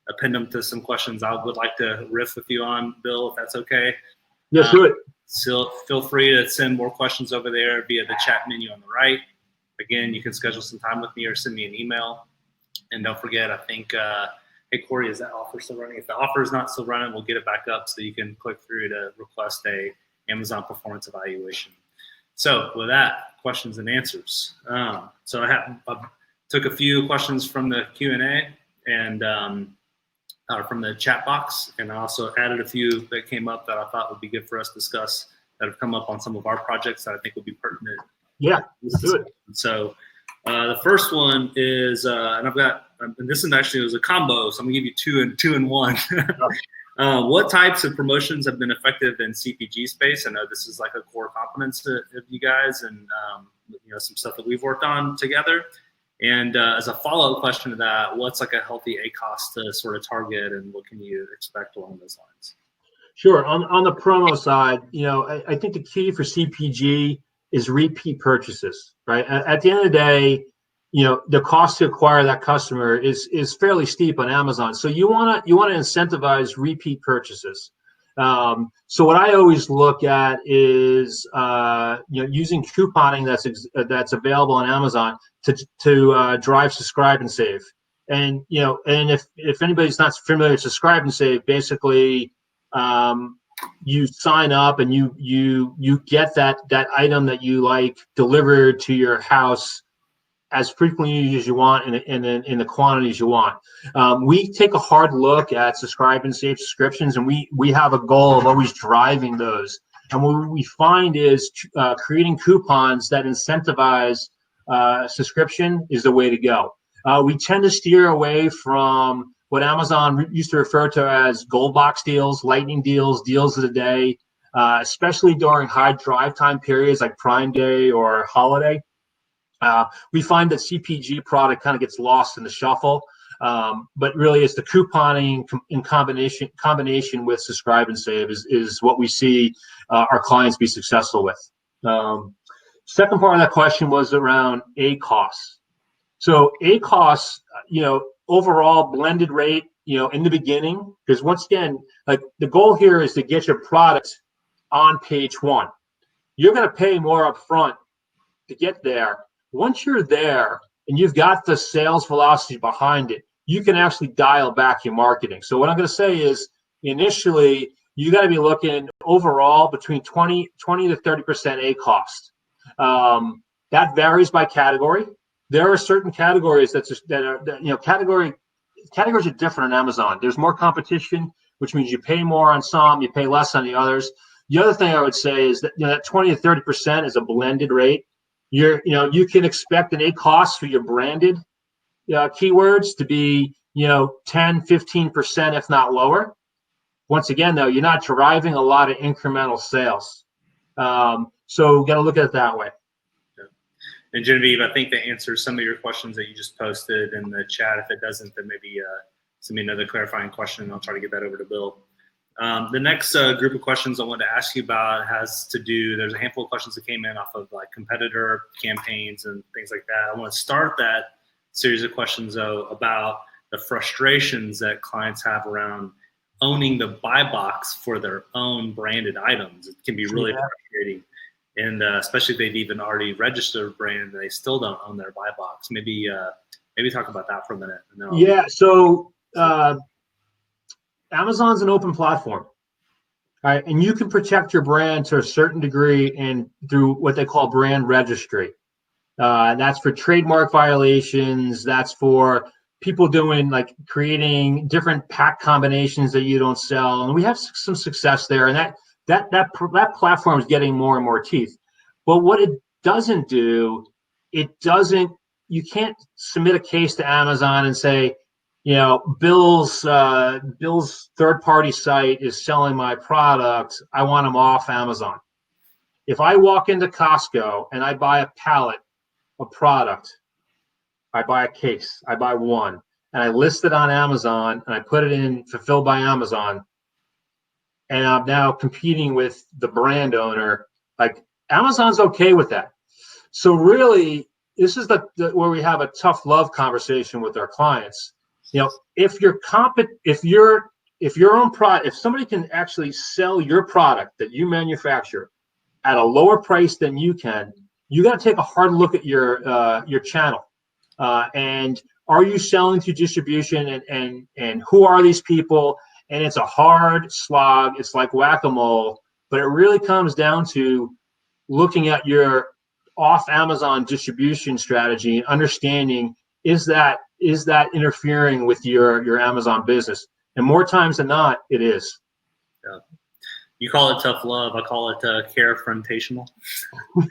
append them to some questions I would like to riff with you on, Bill, if that's okay. Yes, do it. So feel free to send more questions over there via the chat menu on the right. Again, you can schedule some time with me or send me an email. And don't forget, I think, hey, Corey, is that offer still running? If the offer is not still running, we'll get it back up so you can click through to request a Amazon performance evaluation. So with that, questions and answers. So I took a few questions from the Q&A and from the chat box, and I also added a few that came up that I thought would be good for us to discuss that have come up on some of our projects that I think would be pertinent. Yeah, let's do it. So the first one is, and I've got, and this is actually, it was a combo, so I'm gonna give you two and one. What types of promotions have been effective in CPG space? I know this is like a core competence of you guys, and some stuff that we've worked on together. And as a follow-up question to that, what's like a healthy ACoS to sort of target, and what can you expect along those lines? Sure. On the promo side, I think the key for CPG is repeat purchases, right? At the end of the day, the cost to acquire that customer is fairly steep on Amazon. So you want to incentivize repeat purchases. So what I always look at is using couponing that's available on Amazon to drive subscribe and save. And and if anybody's not familiar with subscribe and save, basically you sign up and you get that item that you like delivered to your house as frequently as you want and in the quantities you want. We take a hard look at subscribe and save subscriptions, and we have a goal of always driving those. And what we find is creating coupons that incentivize subscription is the way to go. We tend to steer away from what Amazon used to refer to as gold box deals, lightning deals, deals of the day, especially during high drive time periods like Prime Day or holiday. We find that CPG product kind of gets lost in the shuffle, but really it's the couponing in combination with subscribe and save is what we see our clients be successful with. Second part of that question was around ACoS. So ACoS, overall blended rate, in the beginning, because once again, like the goal here is to get your product on page one. You're going to pay more up front to get there. Once you're there and you've got the sales velocity behind it, you can actually dial back your marketing. So what I'm going to say is initially, you got to be looking overall between 20 to 30% ACoS. That varies by category. There are certain categories categories are different on Amazon. There's more competition, which means you pay more on some, you pay less on the others. The other thing I would say is that that 20 to 30% is a blended rate. You can expect an ACoS for your branded keywords to be 10, 15%, if not lower. Once again, though, you're not driving a lot of incremental sales. So got to look at it that way. And Genevieve, I think that answers some of your questions that you just posted in the chat. If it doesn't, then maybe send me another clarifying question, and I'll try to get that over to Bill. The next group of questions I wanted to ask you about has to do, there's a handful of questions that came in off of like competitor campaigns and things like that. I want to start that series of questions, though, about the frustrations that clients have around owning the buy box for their own branded items. It can be really frustrating. And especially if they've even already registered a brand, they still don't own their buy box. Maybe talk about that for a minute. Yeah, so Amazon's an open platform, right? And you can protect your brand to a certain degree and through what they call brand registry. That's for trademark violations. That's for people doing like creating different pack combinations that you don't sell. And we have some success there. And that platform is getting more and more teeth. But what it doesn't do, you can't submit a case to Amazon and say, Bill's third-party site is selling my product. I want them off Amazon. If I walk into Costco and I buy a pallet of product, I buy a case, I buy one, and I list it on Amazon and I put it in fulfilled by Amazon, and I'm now competing with the brand owner, like Amazon's okay with that. So really, this is where we have a tough love conversation with our clients. If somebody can actually sell your product that you manufacture at a lower price than you can, you got to take a hard look at your channel. And are you selling to distribution, and who are these people? And it's a hard slog. It's like whack-a-mole, but it really comes down to looking at your off Amazon distribution strategy and understanding, is that interfering with your Amazon business? And more times than not, it is. Yeah. You call it tough love. I call it carefrontational.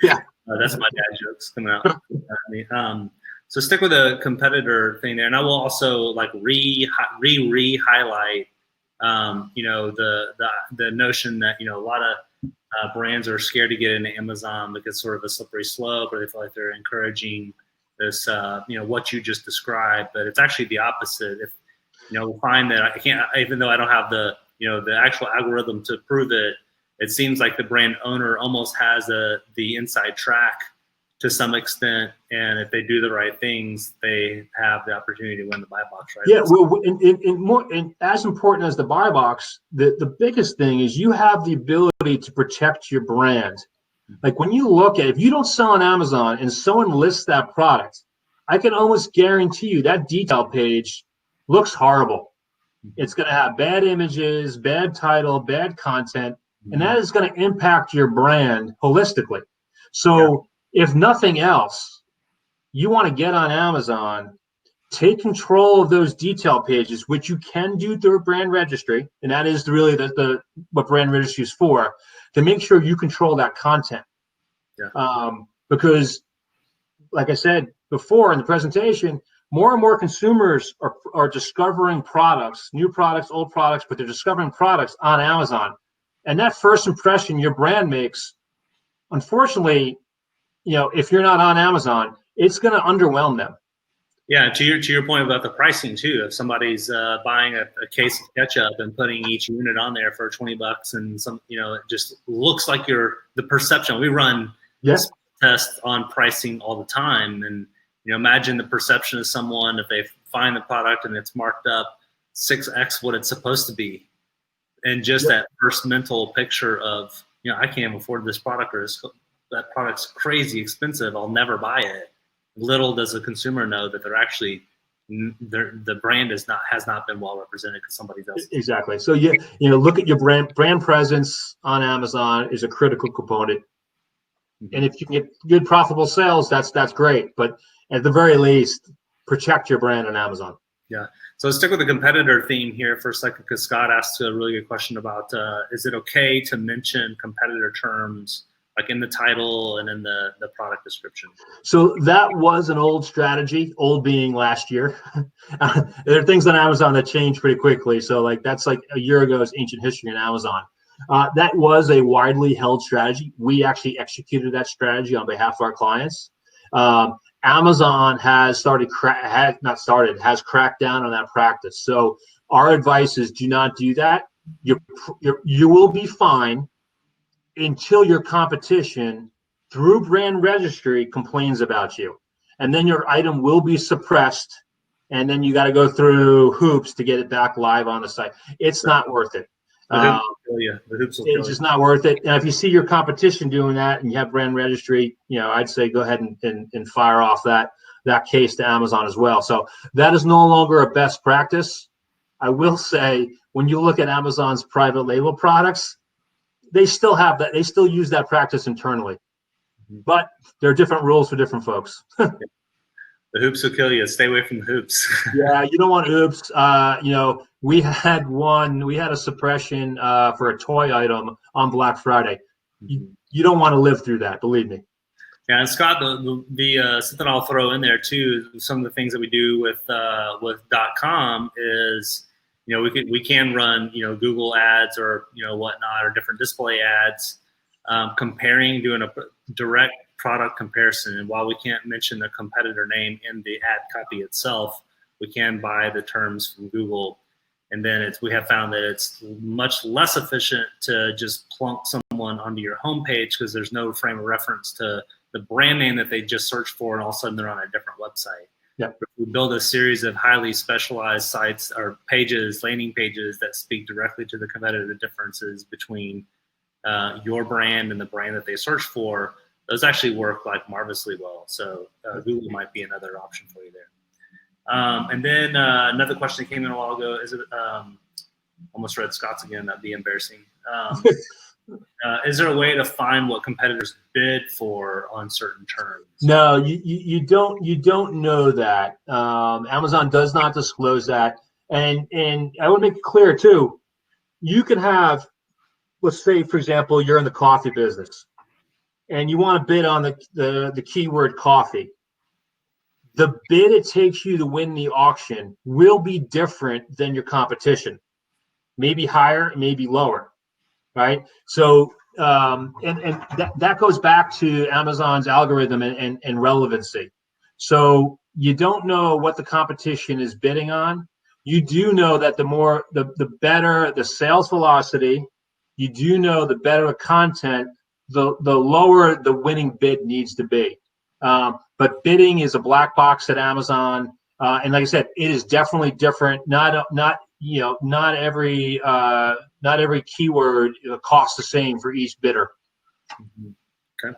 Yeah. That's my dad jokes coming out. So stick with the competitor thing there, and I will also like highlight, the notion that a lot of brands are scared to get into Amazon because it's sort of a slippery slope, or they feel like they're encouraging this, what you just described. But it's actually the opposite. If we'll find that I can't, even though I don't have the actual algorithm to prove it, it seems like the brand owner almost has the inside track to some extent, and if they do the right things, they have the opportunity to win the buy box, right? Yeah, well, and as important as the buy box, the biggest thing is you have the ability to protect your brand. Like when you look at, if you don't sell on Amazon and someone lists that product, I can almost guarantee you that detail page looks horrible. It's going to have bad images, bad title, bad content, and that is going to impact your brand holistically. So if nothing else, you want to get on Amazon, take control of those detail pages, which you can do through brand registry, and that is really what brand registry is for, to make sure you control that content. Yeah. Because, like I said before in the presentation, more and more consumers are discovering products, new products, old products, but they're discovering products on Amazon. And that first impression your brand makes, unfortunately, if you're not on Amazon, it's going to underwhelm them. Yeah, to your point about the pricing too. If somebody's buying a case of ketchup and putting each unit on there for $20, and it just looks like the perception. We run tests on pricing all the time, and imagine the perception of someone if they find the product and it's marked up 6x what it's supposed to be, and just that first mental picture of I can't afford this product, or that product's crazy expensive, I'll never buy it. Little does the consumer know that they're actually the brand has not been well represented because somebody does. Exactly. So look at your brand presence on Amazon is a critical component, and if you can get good profitable sales, that's great. But at the very least, protect your brand on Amazon. Yeah. So let's stick with the competitor theme here for a second, because Scott asked a really good question about is it okay to mention competitor terms like in the title and in the product description? So that was an old strategy, old being last year. There are things on Amazon that change pretty quickly. So that's like a year ago is ancient history in Amazon. That was a widely held strategy. We actually executed that strategy on behalf of our clients. Amazon has cracked down on that practice. So our advice is do not do that. You will be fine until your competition through brand registry complains about you, and then your item will be suppressed, and then you got to go through hoops to get it back live on the site. It's not worth it. The hoops will kill you. It's just not worth it. And if you see your competition doing that and you have brand registry, I'd say go ahead and fire off that case to Amazon as well. So that is no longer a best practice. I will say, when you look at Amazon's private label products, they still have that. They still use that practice internally, but there are different rules for different folks. The hoops will kill you. Stay away from the hoops. Yeah, you don't want hoops. We had a suppression for a toy item on Black Friday. You don't want to live through that, believe me. Yeah, and Scott, the something I'll throw in there too. Some of the things that we do with .com is, we can run Google ads or whatnot, or different display ads, doing a direct product comparison. And while we can't mention the competitor name in the ad copy itself, we can buy the terms from Google. And then we have found that it's much less efficient to just plunk someone onto your homepage because there's no frame of reference to the brand name that they just searched for, and all of a sudden they're on a different website. Yeah. We build a series of highly specialized sites or pages, landing pages that speak directly to the competitive differences between your brand and the brand that they search for. Those actually work like marvelously well. So Google might be another option for you there. And then another question that came in a while ago is, almost read Scott's again, that'd be embarrassing. Is there a way to find what competitors bid for on certain terms? No, you don't know that. Amazon does not disclose that, and I want to make it clear too. You can have, let's say, for example, you're in the coffee business, and you want to bid on the keyword coffee. The bid it takes you to win the auction will be different than your competition. Maybe higher, maybe lower, right? So, and that goes back to Amazon's algorithm and relevancy. So you don't know what the competition is bidding on. You do know that the better the sales velocity, you do know the better the content, the lower the winning bid needs to be. But bidding is a black box at Amazon, and like I said, it is definitely different. Not every keyword costs the same for each bidder. Okay.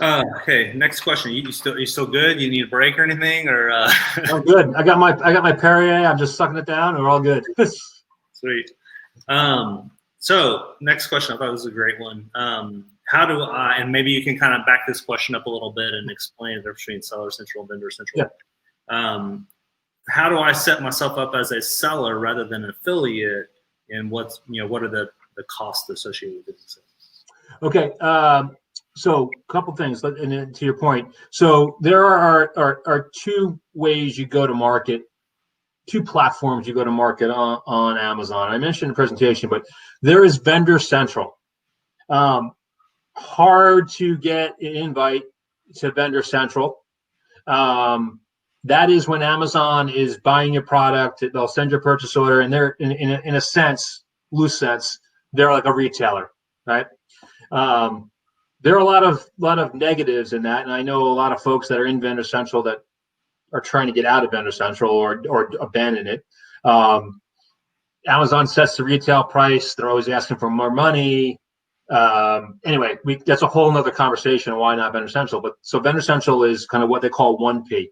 Okay. Next question. You still good? You need a break or anything? Or I'm good. I got my Perrier. I'm just sucking it down. We're all good. Sweet. So next question. I thought this was a great one. How do I, and maybe you can kind of back this question up a little bit and explain the difference between Seller Central and Vendor Central. Yeah. How do I set myself up as a seller rather than an affiliate, and what are the costs associated with this? Okay. So a couple things, and then to your point. So there are two ways you go to market, two platforms you go to market on Amazon. I mentioned in the presentation, but there is Vendor Central. Hard to get an invite to Vendor Central. That is when Amazon is buying your product. They'll send your purchase order, and they're in a sense, loose sense, they're like a retailer, right? There are a lot of negatives in that, and I know a lot of folks that are in Vendor Central that are trying to get out of Vendor Central or abandon it. Amazon sets the retail price. They're always asking for more money. Anyway, that's a whole nother conversation on why not Vendor Central. But so Vendor Central is kind of what they call 1P.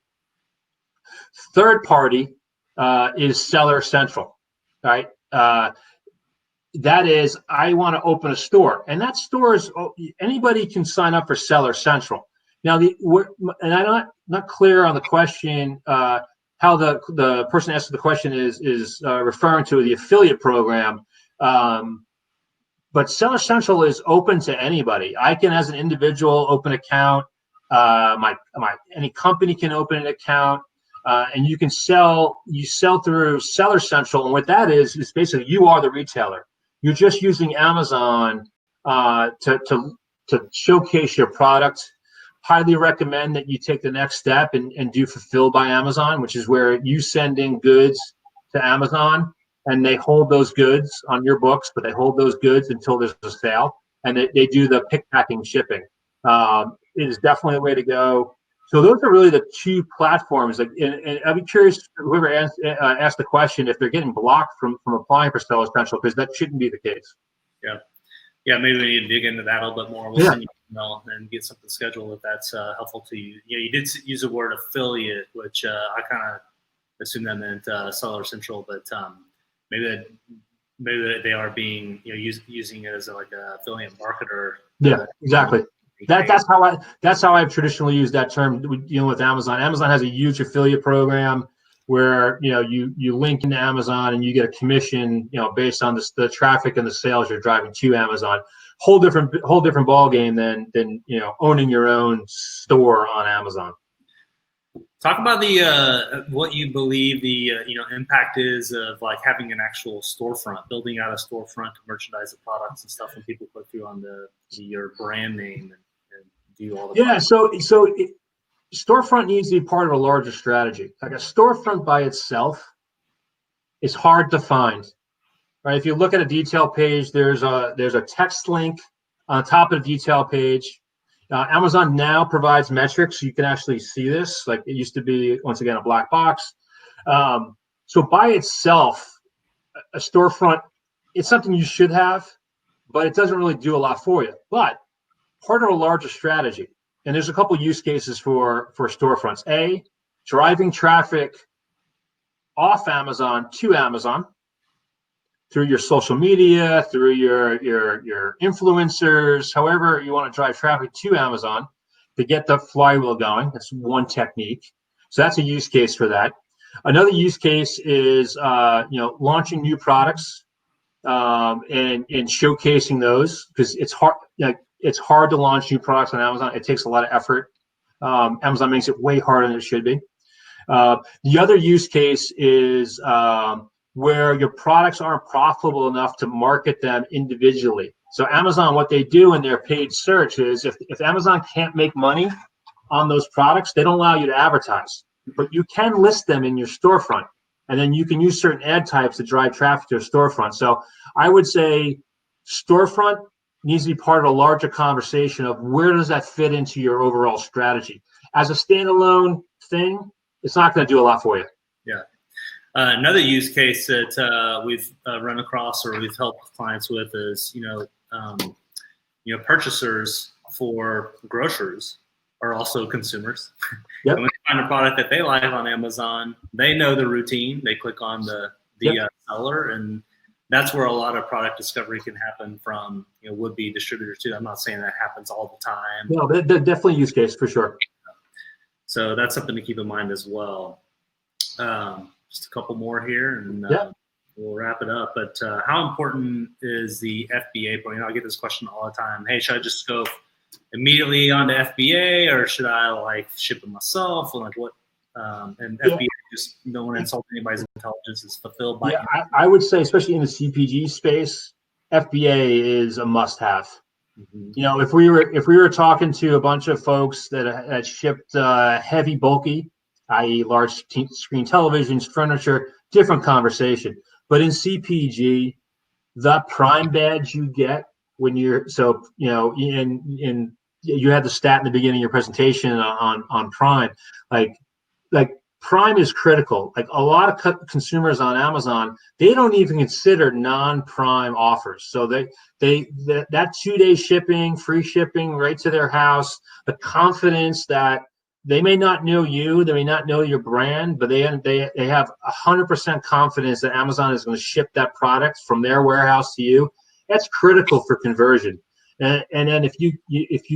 Third party is Seller Central, right? That is, I want to open a store, and that store is, anybody can sign up for Seller Central. Now, and I'm not clear on the question. How the person asking the question is referring to the affiliate program. But Seller Central is open to anybody. I can, as an individual, open an account. Any company can open an account, and you can sell. You sell through Seller Central, and what that is basically you are the retailer. You're just using Amazon to showcase your product. Highly recommend that you take the next step and do Fulfilled by Amazon, which is where you send in goods to Amazon, and they hold those goods on your books, but they hold those goods until there's a sale, and they do the pick, packing, shipping. It is definitely a way to go. So those are really the two platforms. And I'd be curious, whoever asked the question, if they're getting blocked from applying for Seller Central, because that shouldn't be the case. Yeah, maybe we need to dig into that a little bit more. We'll send you an email and get something scheduled if that's helpful to you. You did use the word affiliate, which I kind of assumed that meant Seller Central, but maybe they are being using it as like an affiliate marketer. Yeah, exactly. That's how I've traditionally used that term dealing with Amazon. Amazon has a huge affiliate program where you link into Amazon and you get a commission based on the traffic and the sales you're driving to Amazon. whole different ball game than owning your own store on Amazon. Talk about the what you believe the impact is of like having an actual storefront, building out a storefront to merchandise the products and stuff when people click through on your brand name and do all the products. Storefront needs to be part of a larger strategy. Like a storefront by itself is hard to find, right? If you look at a detail page, there's a text link on top of the detail page. Amazon now provides metrics, so you can actually see this. Like it used to be, once again, a black box. So by itself, a storefront, it's something you should have, but it doesn't really do a lot for you. But part of a larger strategy, and there's a couple use cases for storefronts. A, driving traffic off Amazon to Amazon through your social media, through your influencers, however you want to drive traffic to Amazon to get the flywheel going. That's one technique. So that's a use case for that. Another use case is launching new products and showcasing those, because it's hard. It's hard to launch new products on Amazon. It takes a lot of effort. Amazon makes it way harder than it should be. The other use case is where your products aren't profitable enough to market them individually. So Amazon, what they do in their paid search is if Amazon can't make money on those products, they don't allow you to advertise. But you can list them in your storefront, and then you can use certain ad types to drive traffic to your storefront. So I would say storefront needs to be part of a larger conversation of where does that fit into your overall strategy. As a standalone thing, it's not going to do a lot for you. Yeah. Another use case that we've run across or we've helped clients with is, purchasers for groceries are also consumers. Yep. And when they find a product that they like on Amazon, they know the routine. They click on the seller, and that's where a lot of product discovery can happen from would-be distributors too. I'm not saying that happens all the time. No, they're definitely use case for sure. So that's something to keep in mind as well. Just a couple more here, and we'll wrap it up. But how important is the FBA point? I get this question all the time. Hey, should I just go immediately onto FBA, or should I ship it myself? And what? And FBA, just don't want to insult anybody's intelligence, is fulfilled by. Yeah, I would say, especially in the CPG space, FBA is a must-have. Mm-hmm. If we were talking to a bunch of folks that shipped heavy, bulky, i.e., large screen televisions, furniture, different conversation. But in CPG, the Prime badge you get when you had the stat in the beginning of your presentation on Prime, like Prime is critical. Like a lot of consumers on Amazon, they don't even consider non-Prime offers. So that 2-day shipping, free shipping right to their house, the confidence that they may not know you, they may not know your brand, but they have 100% confidence that Amazon is going to ship that product from their warehouse to you. That's critical for conversion. And then if you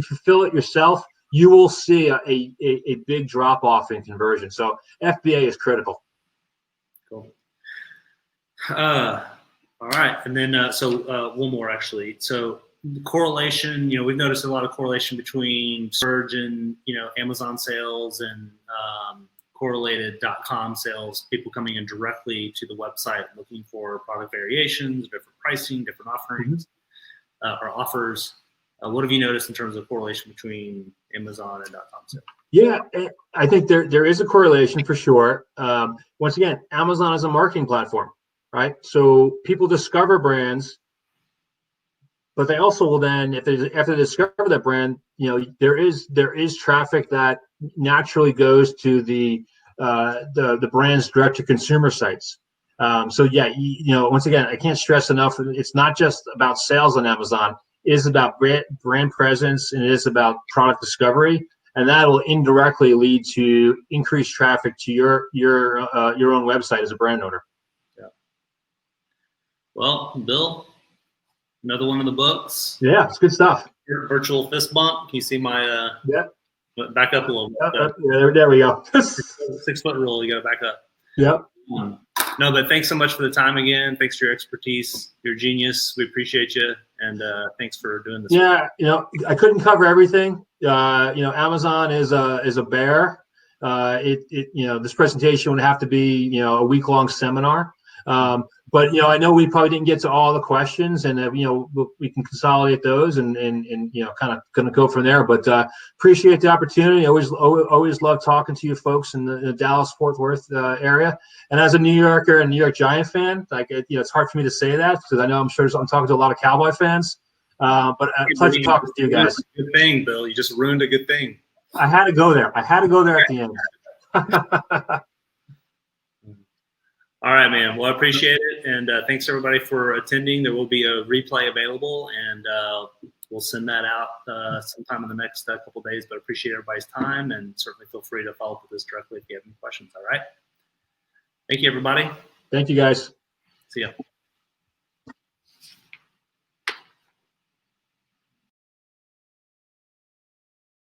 fulfill it yourself, you will see a big drop off in conversion. So FBA is critical. Cool. All right, and then one more actually. So the correlation, we've noticed a lot of correlation between surge in Amazon sales and correlated .com sales. People coming in directly to the website looking for product variations, different pricing, different offerings or offers. What have you noticed in terms of correlation between Amazon and .com sales? Yeah, I think there is a correlation for sure. Once again, Amazon is a marketing platform, right? So people discover brands, but they also will then, after they discover that brand, there is traffic that naturally goes to the brand's direct-to-consumer sites. So yeah, once again, I can't stress enough. It's not just about sales on Amazon. It is about brand presence, and it is about product discovery, and that will indirectly lead to increased traffic to your own website as a brand owner. Yeah. Well, Bill, another one of the books. Yeah, it's good stuff. Your virtual fist bump. Can you see my? Back up a little bit. There we go. 6 foot rule. You got to back up. Yep. No, but thanks so much for the time again. Thanks for your expertise. You're a genius. We appreciate you. And thanks for doing this. Yeah, I couldn't cover everything. Amazon is a bear. This presentation would have to be, a week-long seminar. But I know we probably didn't get to all the questions, and we can consolidate those and kind of going to go from there. But appreciate the opportunity. Always love talking to you folks in the Dallas-Fort Worth area. And as a New Yorker and New York Giant fan, it's hard for me to say that because I'm sure I'm talking to a lot of Cowboy fans. But a pleasure talking to you guys. Good thing, Bill. You just ruined a good thing. I had to go there. At the end. All right, man. Well, I appreciate it. And thanks, everybody, for attending. There will be a replay available, and we'll send that out sometime in the next couple days. But I appreciate everybody's time, and certainly feel free to follow up with us directly if you have any questions. All right. Thank you, everybody. Thank you, guys. See ya.